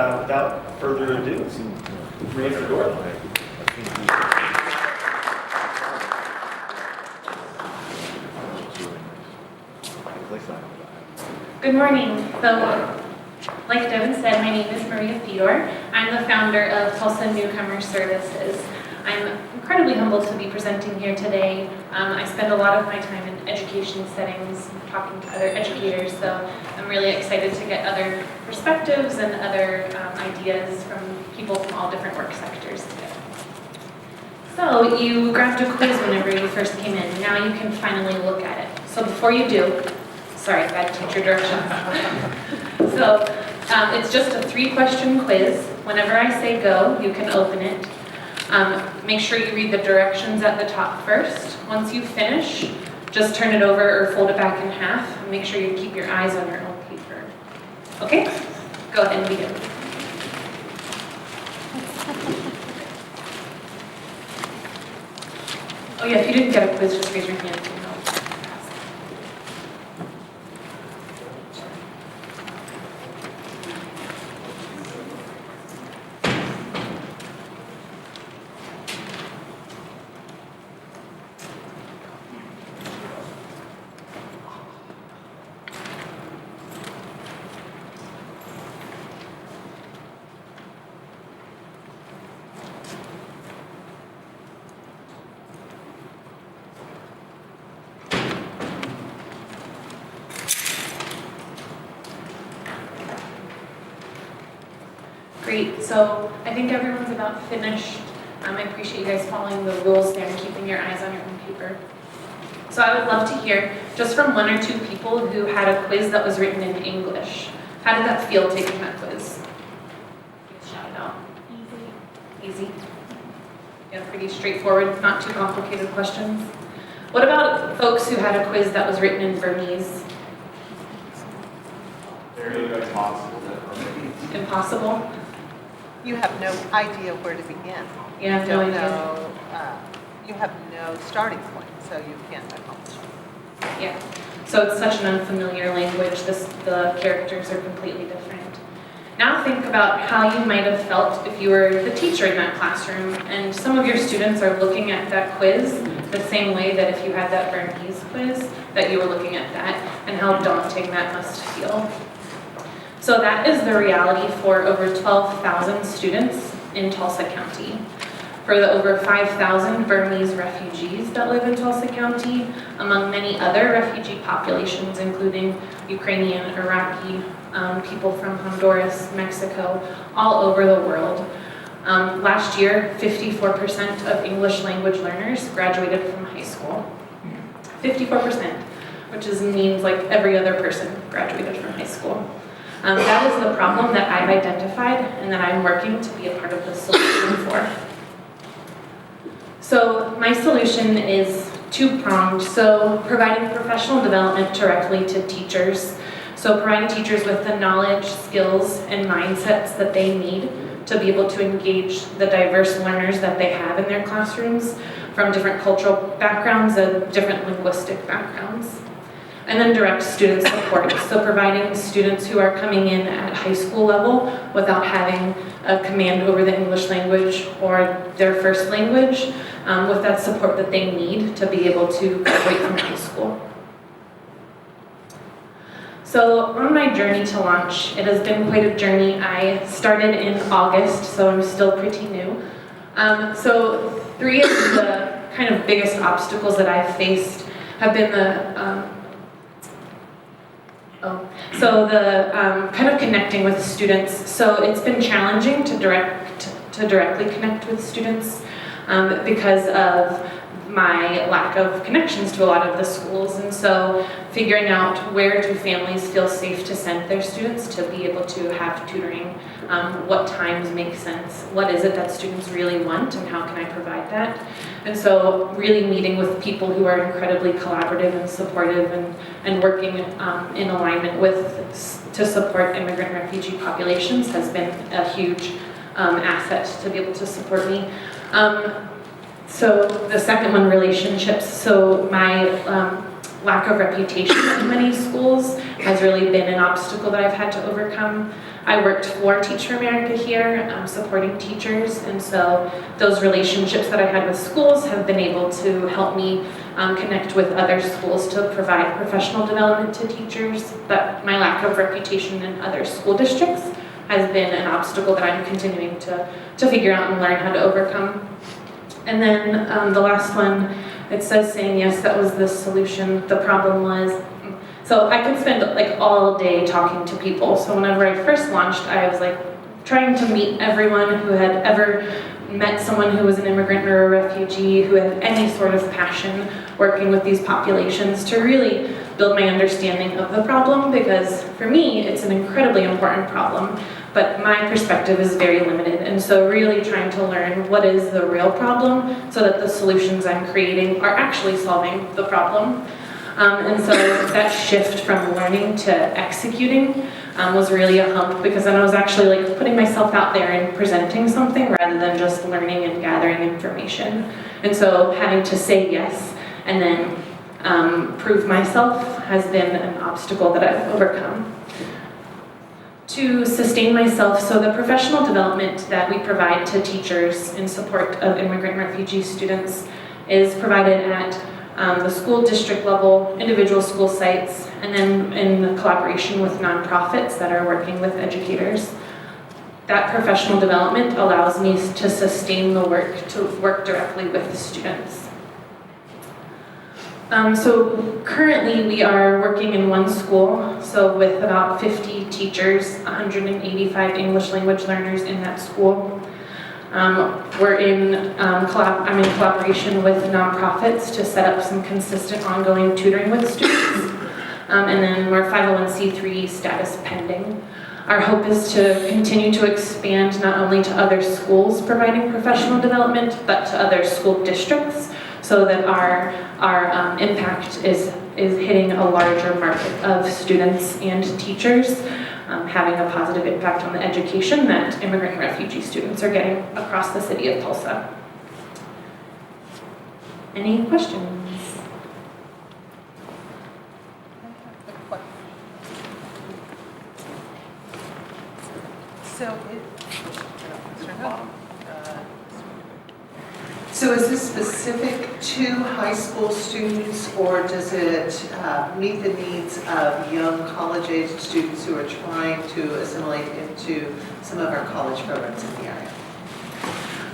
without further ado, Maria Fedora. Good morning. So, like Devin said, my name is Maria Fedor. I'm the founder of Tulsa Newcomer Services. I'm incredibly humbled to be presenting here today. I spend a lot of my time in education settings, talking to other educators, so I'm really excited to get other perspectives and other ideas from people from all different work sectors today. So, you grabbed a quiz whenever you first came in. Now you can finally look at it. So before you do, sorry, bad teacher directions. So, it's just a 3-question quiz. Whenever I say go, you can open it. Make sure you read the directions at the top first. Once you finish, just turn it over or fold it back in half. And make sure you keep your eyes on your own paper. Okay? Go ahead and begin. Oh yeah, if you didn't get a quiz, just raise your hand. Great, so I think everyone's about finished. I appreciate you guys following the rules there and keeping your eyes on your own paper. So I would love to hear just from 1 or 2 people who had a quiz that was written in English. How did that feel taking that quiz? Shout it out. Easy. Yeah, pretty straightforward, not too complicated questions. What about folks who had a quiz that was written in Burmese? Very impossible. Impossible? You have no idea where to begin. You have no idea. You have no starting point, so you can't accomplish it. Yeah. So it's such an unfamiliar language. The characters are completely different. Now think about how you might have felt if you were the teacher in that classroom and some of your students are looking at that quiz the same way that if you had that Burmese quiz, that you were looking at that, and how daunting that must feel. So that is the reality for over 12,000 students in Tulsa County. For the over 5,000 Burmese refugees that live in Tulsa County, among many other refugee populations, including Ukrainian, Iraqi, people from Honduras, Mexico, all over the world. Last year, 54% of English language learners graduated from high school. 54%, which means like every other person graduated from high school. That is the problem that I've identified and that I'm working to be a part of the solution for. So my solution is 2-pronged. So providing professional development directly to teachers. So providing teachers with the knowledge, skills, and mindsets that they need to be able to engage the diverse learners that they have in their classrooms from different cultural backgrounds and different linguistic backgrounds. And then direct student support, so providing students who are coming in at high school level without having a command over the English language or their first language, with that support that they need to be able to graduate from high school. So on my journey to launch, it has been quite a journey. I started in August, so I'm still pretty new. So 3 of the kind of biggest obstacles that I've faced have been the kind of connecting with students. So it's been challenging to directly connect with students because of my lack of connections to a lot of the schools. And so figuring out where do families feel safe to send their students to be able to have tutoring, what times make sense, what is it that students really want, and how can I provide that? And so really meeting with people who are incredibly collaborative and supportive and working in alignment to support immigrant refugee populations has been a huge asset to be able to support me. So the second one, relationships. So my lack of reputation in many schools has really been an obstacle that I've had to overcome. I worked for Teach for America here, supporting teachers, and so those relationships that I had with schools have been able to help me connect with other schools to provide professional development to teachers, but my lack of reputation in other school districts has been an obstacle that I'm continuing to figure out and learn how to overcome. And then the last one, it says saying yes, that was the solution. The problem was, so I could spend like all day talking to people. So whenever I first launched, I was like trying to meet everyone who had ever met someone who was an immigrant or a refugee, who had any sort of passion working with these populations, to really build my understanding of the problem, because for me, it's an incredibly important problem, but my perspective is very limited. And so really trying to learn what is the real problem so that the solutions I'm creating are actually solving the problem. And so that shift from learning to executing was really a hump, because then I was actually like putting myself out there and presenting something rather than just learning and gathering information. And so having to say yes and then prove myself has been an obstacle that I've overcome. To sustain myself, so the professional development that we provide to teachers in support of immigrant and refugee students is provided at the school district level, individual school sites, and then in collaboration with nonprofits that are working with educators. That professional development allows me to sustain the work, to work directly with the students. So currently we are working in one school, so with about 50 teachers, 185 English language learners in that school. We're I'm in collaboration with nonprofits to set up some consistent ongoing tutoring with students. And then we're 501c3 status pending. Our hope is to continue to expand not only to other schools providing professional development, but to other school districts, so that our impact is hitting a larger market of students and teachers, having a positive impact on the education that immigrant and refugee students are getting across the city of Tulsa. Any questions? So is this specific to high school students, or does it meet the needs of young college-age students who are trying to assimilate into some of our college programs in the area?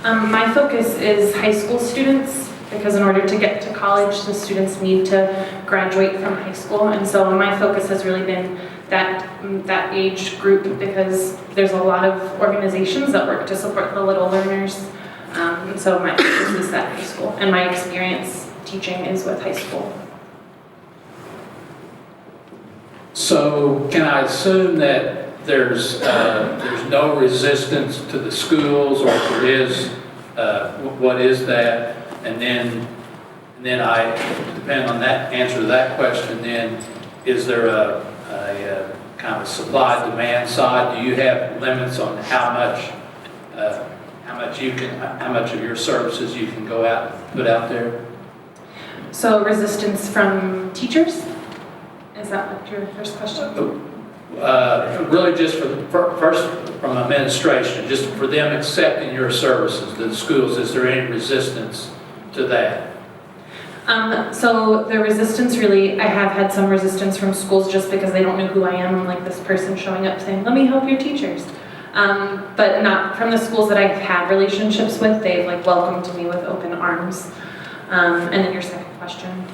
My focus is high school students, because in order to get to college, the students need to graduate from high school, and so my focus has really been that age group, because there's a lot of organizations that work to support the little learners. And so my focus is at high school, and my experience teaching is with high school. So can I assume that there's no resistance to the schools, or if there is, what is that? And then I depend on that answer to that question. Then is there a kind of supply demand side? Do you have limits on how much of your services you can go out and put out there? So resistance from teachers? Is that what your first question? Really just first from administration, just for them accepting your services, the schools, is there any resistance to that? So the resistance, really, I have had some resistance from schools just because they don't know who I am. I'm like this person showing up saying, let me help your teachers. But not from the schools that I've had relationships with. They've like welcomed me with open arms. And then your second question.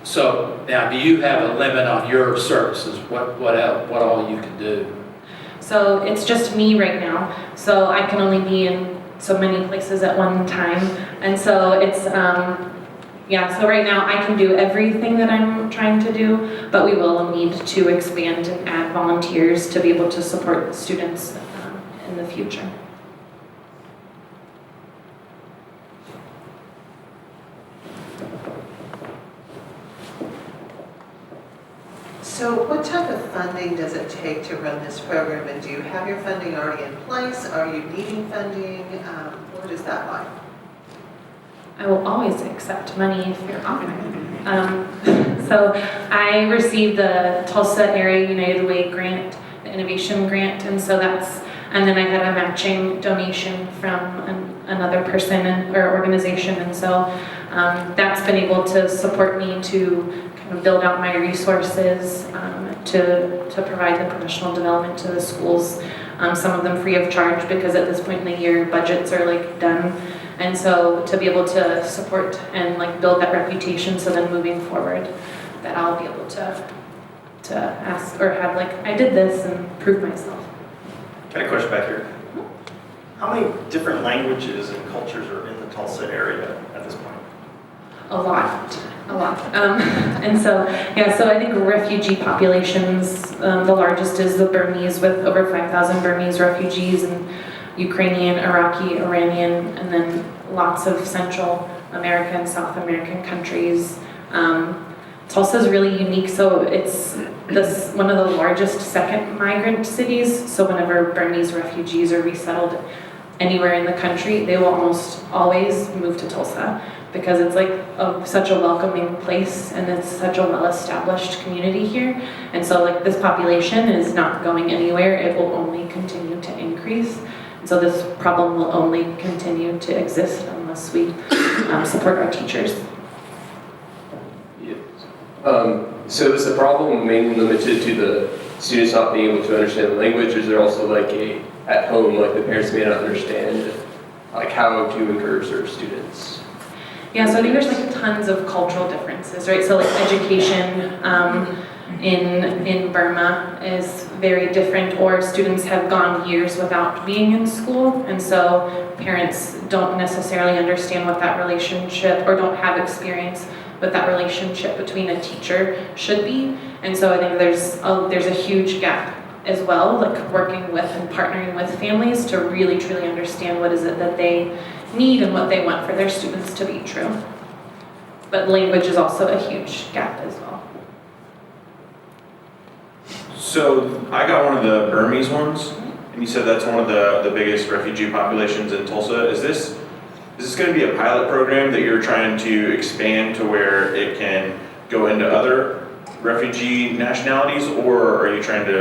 So now, do you have a limit on your services? What all you can do? So it's just me right now. So I can only be in so many places at one time. And so it's, so right now I can do everything that I'm trying to do, but we will need to expand and add volunteers to be able to support students in the future. So what type of funding does it take to run this program, and do you have your funding already in place? Are you needing funding? What is that like? I will always accept money if you're offering. So I received the Tulsa Area United Way grant, the innovation grant, and so and then I had a matching donation from another person or organization, and so that's been able to support me to kind of build out my resources, to provide the professional development to the schools, some of them free of charge because at this point in the year budgets are like done. And so to be able to support and like build that reputation, so then moving forward that I'll be able to ask or have like, I did this and prove myself. Got a question back here. How many different languages and cultures are in the Tulsa area at this point? A lot. And so, yeah, so I think refugee populations, the largest is the Burmese with over 5,000 Burmese refugees, and Ukrainian, Iraqi, Iranian, and then lots of Central American, South American countries. Tulsa is really unique, so it's one of the largest second migrant cities, so whenever Burmese refugees are resettled anywhere in the country, they will almost always move to Tulsa because it's like such a welcoming place and it's such a well-established community here. And so like this population is not going anywhere, it will only continue to increase. And so this problem will only continue to exist unless we support our teachers. So is the problem mainly limited to the students not being able to understand the language, or is there also like at home, like the parents may not understand like how to encourage their students? Yeah, so I think there's like tons of cultural differences, right? So like education in Burma is very different, or students have gone years without being in school, and so parents don't necessarily understand what that relationship, or don't have experience with that relationship between a teacher should be. And so I think there's a huge gap as well, like working with and partnering with families to really truly understand what is it that they need and what they want for their students to be true. But language is also a huge gap as well. So I got one of the Burmese ones, and you said that's one of the biggest refugee populations in Tulsa. Is this going to be a pilot program that you're trying to expand to where it can go into other refugee nationalities, or are you trying to,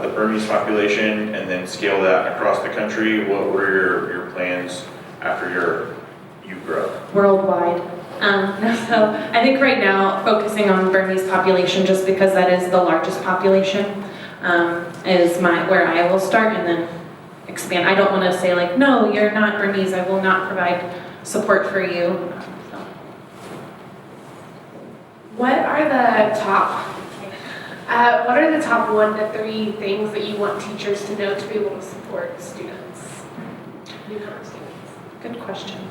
the Burmese population and then scale that across the country? What were your plans after you grow? Worldwide. So I think right now focusing on Burmese population, just because that is the largest population, is where I will start, and then expand. I don't want to say like, no, you're not Burmese, I will not provide support for you. So. What are the top 1 to 3 things that you want teachers to know to be able to support students, newcomer students? Good question.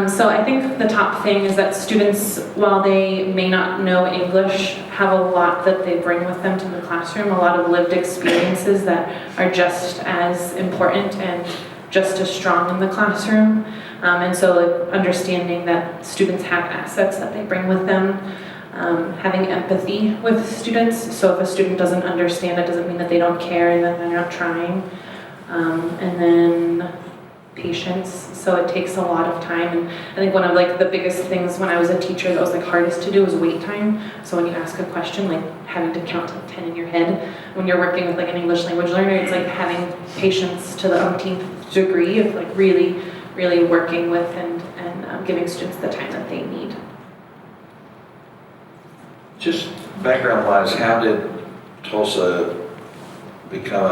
So I think the top thing is that students, while they may not know English, have a lot that they bring with them to the classroom, a lot of lived experiences that are just as important and just as strong in the classroom. And so like, understanding that students have assets that they bring with them, having empathy with students. So if a student doesn't understand, it doesn't mean that they don't care and that they're not trying. And then patience. So it takes a lot of time, and I think one of like the biggest things when I was a teacher that was like hardest to do was wait time. So when you ask a question, like having to count to 10 in your head. When you're working with like an English language learner, it's like having patience to the umpteenth degree of like really, really working with and giving students the time that they need. Just background-wise, how did Tulsa become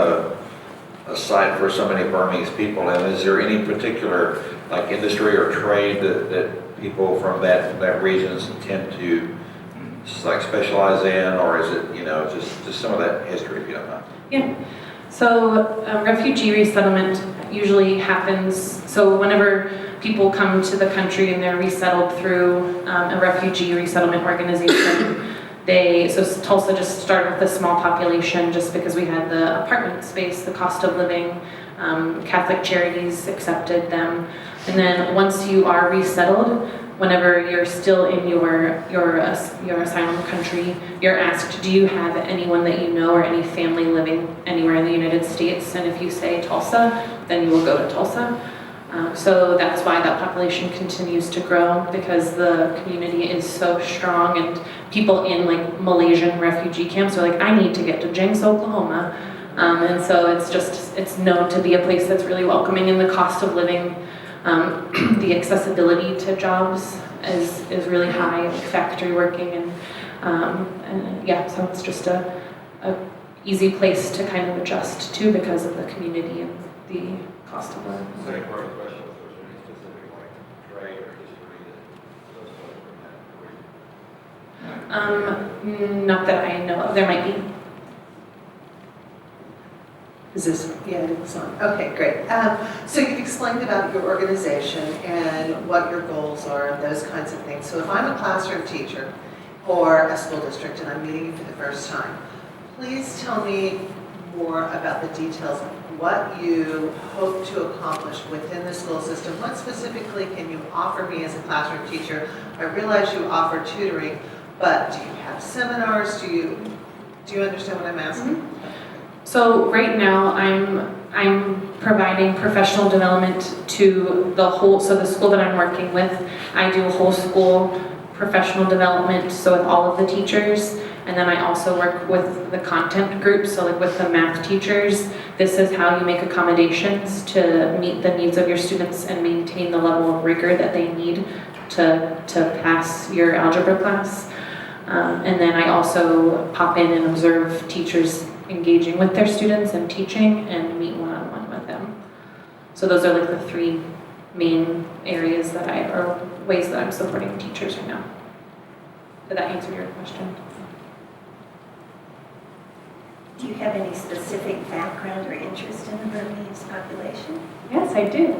a site for so many Burmese people? And is there any particular like industry or trade that people from that region tend to like specialize in, or is it just some of that history, if you don't mind? Yeah. So refugee resettlement usually happens. So whenever people come to the country and they're resettled through a refugee resettlement organization. So Tulsa just started with a small population just because we had the apartment space, the cost of living, Catholic Charities accepted them. And then once you are resettled, whenever you're still in your asylum country, you're asked, do you have anyone that you know or any family living anywhere in the United States? And if you say Tulsa, then you will go to Tulsa. So that's why that population continues to grow, because the community is so strong, and people in like Malaysian refugee camps are like, I need to get to Jenks, Oklahoma. And so it's known to be a place that's really welcoming, and the cost of living, the accessibility to jobs is really high, like factory working, and yeah, so it's just a easy place to kind of adjust to because of the community and the cost of living. Second part of the question, was there any specific like trade or history that those folks from that? Not that I know of. There might be. Is this, yeah, it's on. Okay, great. So you've explained about your organization and what your goals are and those kinds of things. So if I'm a classroom teacher or a school district and I'm meeting you for the first time, please tell me more about the details of what you hope to accomplish within the school system. What specifically can you offer me as a classroom teacher? I realize you offer tutoring, but do you have seminars? Do you understand what I'm asking? Mm-hmm. So right now I'm providing professional development to the whole, so the school that I'm working with, I do whole school professional development, so with all of the teachers, and then I also work with the content groups, so like with the math teachers. This is how you make accommodations to meet the needs of your students and maintain the level of rigor that they need to pass your algebra class. And then I also pop in and observe teachers engaging with their students and teaching, and meet one-on-one with them. So those are like the three main areas or ways that I'm supporting teachers right now. Did that answer your question? Do you have any specific background or interest in the Burmese population? Yes, I do.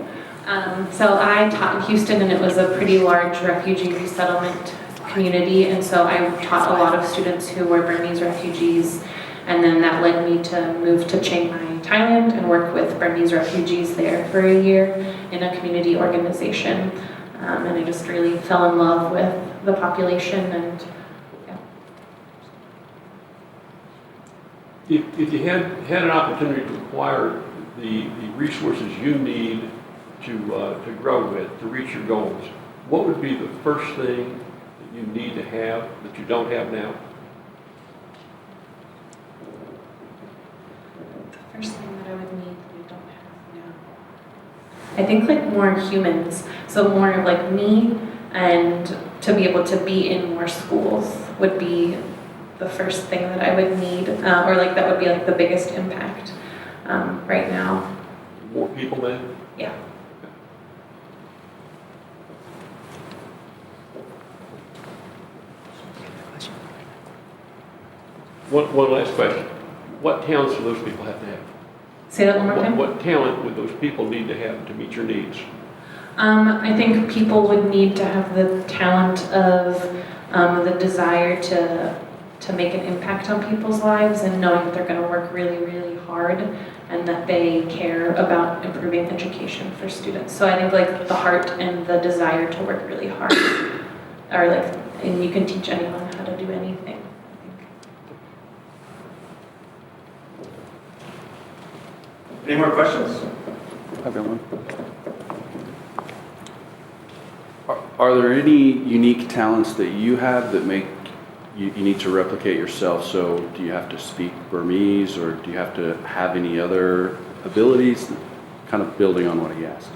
So I taught in Houston, and it was a pretty large refugee resettlement community, and so I taught a lot of students who were Burmese refugees, and then that led me to move to Chiang Mai, Thailand, and work with Burmese refugees there for a year in a community organization. And I just really fell in love with the population, and yeah. If you had an opportunity to acquire the resources you need to grow with, to reach your goals, what would be the first thing that you need to have that you don't have now? The first thing that I would need that we don't have now, I think like more humans, so more of like me, and to be able to be in more schools would be the first thing that I would need, or like that would be like the biggest impact right now. More people then? Yeah. One last question. What talents do those people have to have? Say that one more time. What talent would those people need to have to meet your needs? I think people would need to have the talent of the desire to make an impact on people's lives, and knowing that they're going to work really, really hard, and that they care about improving education for students. So I think like the heart and the desire to work really hard are like, and you can teach anyone how to do anything, I think. Any more questions? I've got one. Are there any unique talents that you have that make you need to replicate yourself? So do you have to speak Burmese, or do you have to have any other abilities? Kind of building on what he asked.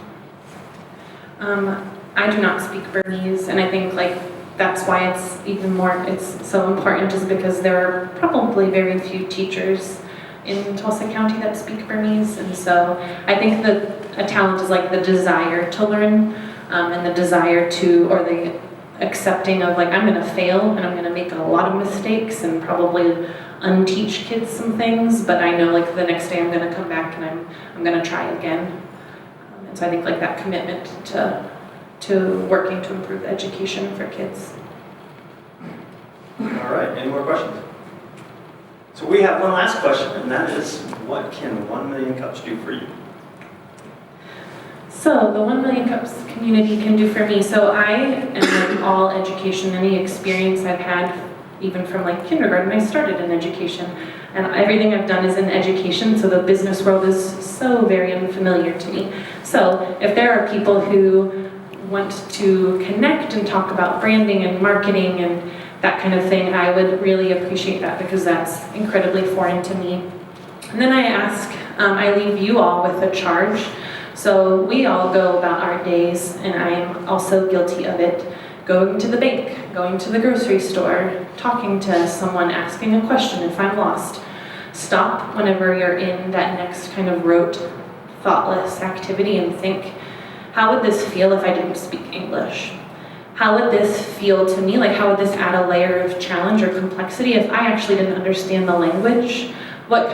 I do not speak Burmese, and I think like that's why it's so important, is because there are probably very few teachers in Tulsa County that speak Burmese, and so I think that a talent is like the desire to learn, and the desire to, or the accepting of like, I'm gonna fail and I'm gonna make a lot of mistakes and probably unteach kids some things, but I know like the next day I'm gonna come back and I'm gonna try again. And so I think like that commitment to working to improve education for kids. All right, any more questions? So we have one last question, and that is, what can 1 Million Cups do for you? So the 1 Million Cups community can do for me, so I am like all education, any experience I've had, even from like kindergarten, I started in education, and everything I've done is in education, so the business world is so very unfamiliar to me. So So if there are people who want to connect and talk about branding and marketing and that kind of thing, I would really appreciate that because that's incredibly foreign to me. And then I leave you all with a charge. So we all go about our days, and I am also guilty of it, going to the bank, going to the grocery store, talking to someone, asking a question if I'm lost. Stop whenever you're in that next kind of rote, thoughtless activity and think, how would this feel if I didn't speak English? How would this feel to me? Like, how would this add a layer of challenge or complexity if I actually didn't understand the language? What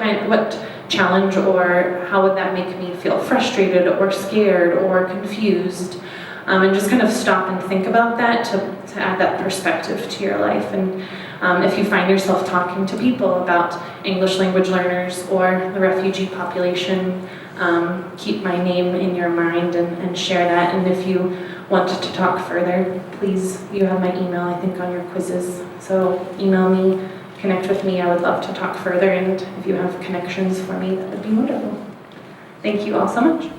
challenge, or how would that make me feel frustrated or scared or confused? And just kind of stop and think about that to add that perspective to your life. And if you find yourself talking to people about English language learners or the refugee population, keep my name in your mind and share that. And if you want to talk further, please, you have my email, I think, on your quizzes. So email me, connect with me. I would love to talk further. And if you have connections for me, that would be wonderful. Thank you all so much.